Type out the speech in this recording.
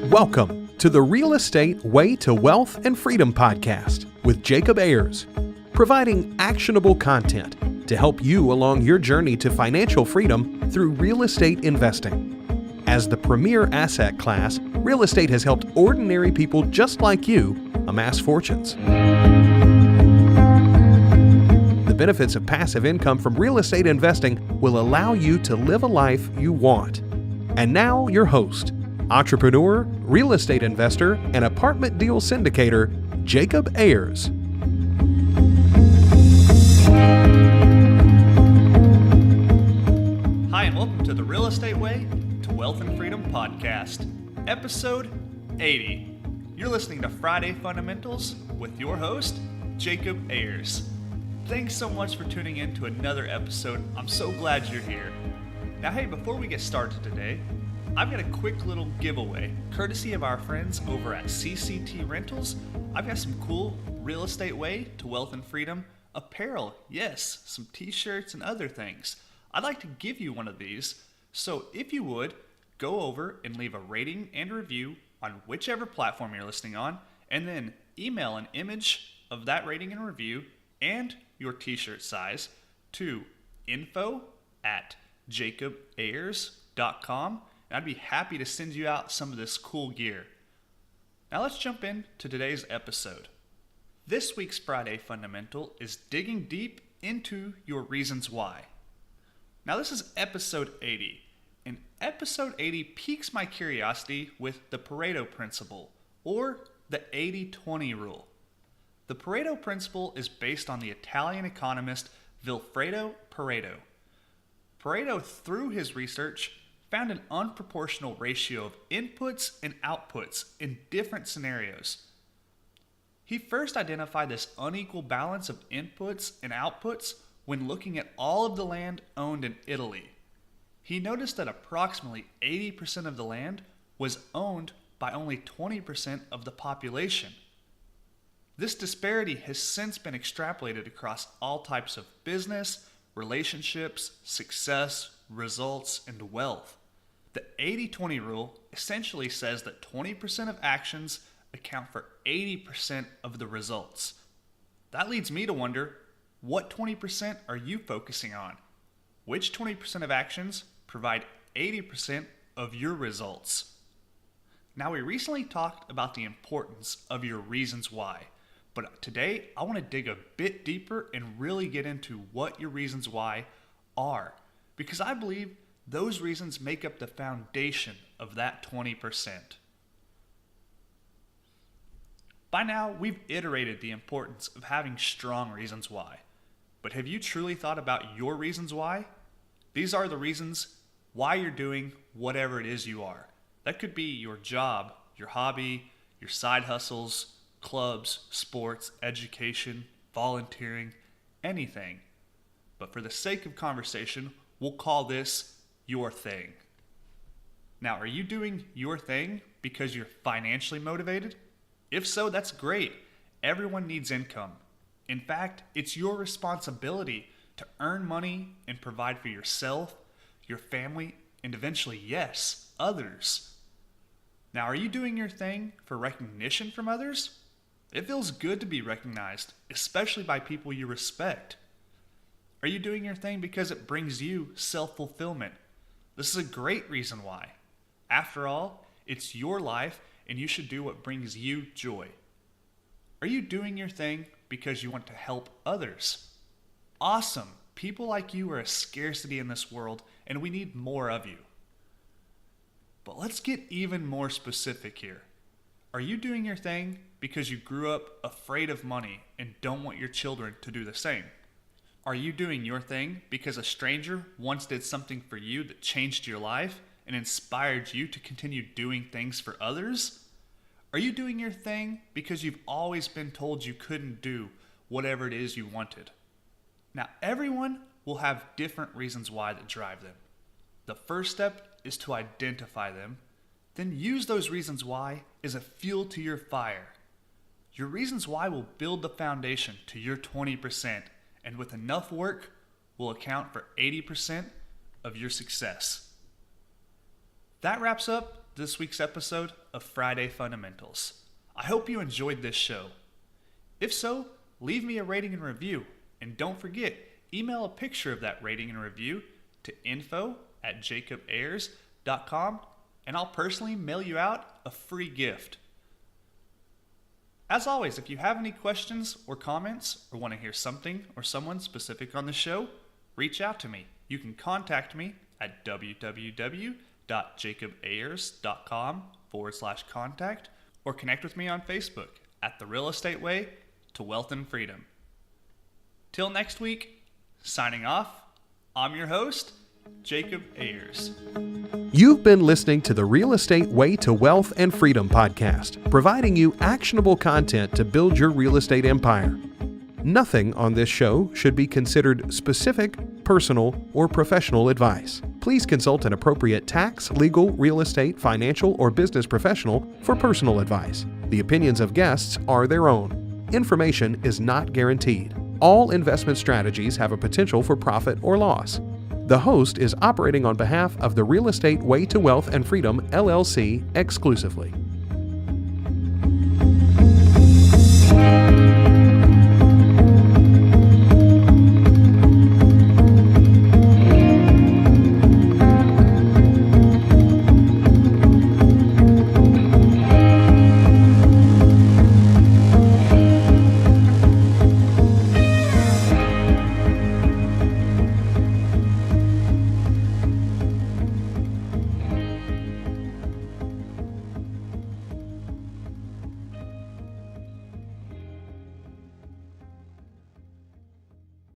Welcome to the Real Estate Way to Wealth and Freedom podcast with Jacob Ayers, providing actionable content to help you along your journey to financial freedom through real estate investing. As the premier asset class, real estate has helped ordinary people just like you amass fortunes. The benefits of passive income from real estate investing will allow you to live a life you want. And now your host, entrepreneur, real estate investor, and apartment deal syndicator, Jacob Ayers. Hi, and welcome to the Real Estate Way to Wealth and Freedom podcast, episode 80. You're listening to Friday Fundamentals with your host, Jacob Ayers. Thanks so much for tuning in to another episode. I'm so glad you're here. Now, hey, before we get started today, I've got a quick little giveaway, courtesy of our friends over at CCT Rentals. I've got some cool Real Estate Way to Wealth and Freedom apparel. Yes, some t-shirts and other things. I'd like to give you one of these. So if you would, go over and leave a rating and review on whichever platform you're listening on, and then email an image of that rating and review and your t-shirt size to info@jacobayers.com. I'd be happy to send you out some of this cool gear. Now let's jump into today's episode. This week's Friday Fundamental is digging deep into your reasons why. Now this is episode 80, and episode 80 piques my curiosity with the Pareto Principal, or the 80-20 rule. The Pareto Principle is based on the Italian economist Vilfredo Pareto. Pareto, through his research, found an unproportional ratio of inputs and outputs in different scenarios. He first identified this unequal balance of inputs and outputs when looking at all of the land owned in Italy. He noticed that approximately 80% of the land was owned by only 20% of the population. This disparity has since been extrapolated across all types of business, relationships, success, results, and wealth. The 80-20 rule essentially says that 20% of actions account for 80% of the results. That leads me to wonder, what 20% are you focusing on? Which 20% of actions provide 80% of your results? Now, we recently talked about the importance of your reasons why, but today I want to dig a bit deeper and really get into what your reasons why are, because I believe those reasons make up the foundation of that 20%. By now, we've iterated the importance of having strong reasons why. But have you truly thought about your reasons why? These are the reasons why you're doing whatever it is you are. That could be your job, your hobby, your side hustles, clubs, sports, education, volunteering, anything. But for the sake of conversation, we'll call this your thing. Now, are you doing your thing because you're financially motivated? If so, that's great. Everyone needs income. In fact, it's your responsibility to earn money and provide for yourself, your family, and eventually, yes, others. Now, are you doing your thing for recognition from others? It feels good to be recognized, especially by people you respect. Are you doing your thing because it brings you self-fulfillment? This is a great reason why. After all, it's your life and you should do what brings you joy. Are you doing your thing because you want to help others? Awesome. People like you are a scarcity in this world and we need more of you. But let's get even more specific here. Are you doing your thing because you grew up afraid of money and don't want your children to do the same? Are you doing your thing because a stranger once did something for you that changed your life and inspired you to continue doing things for others? Are you doing your thing because you've always been told you couldn't do whatever it is you wanted? Now, everyone will have different reasons why that drive them. The first step is to identify them, then use those reasons why as a fuel to your fire. Your reasons why will build the foundation to your 20%, and with enough work, will account for 80% of your success. That wraps up this week's episode of Friday Fundamentals. I hope you enjoyed this show. If so, leave me a rating and review. And don't forget, email a picture of that rating and review to info@jacobayers.com and I'll personally mail you out a free gift. As always, if you have any questions or comments or want to hear something or someone specific on the show, reach out to me. You can contact me at www.jacobayers.com/contact or connect with me on Facebook at The Real Estate Way to Wealth and Freedom. Till next week, signing off, I'm your host, Jacob Ayers. You've been listening to the Real Estate Way to Wealth and Freedom podcast, providing you actionable content to build your real estate empire. Nothing on this show should be considered specific, personal, or professional advice. Please consult an appropriate tax, legal, real estate, financial, or business professional for personal advice. The opinions of guests are their own. Information is not guaranteed. All investment strategies have a potential for profit or loss. The host is operating on behalf of the Real Estate Way to Wealth and Freedom, LLC, exclusively.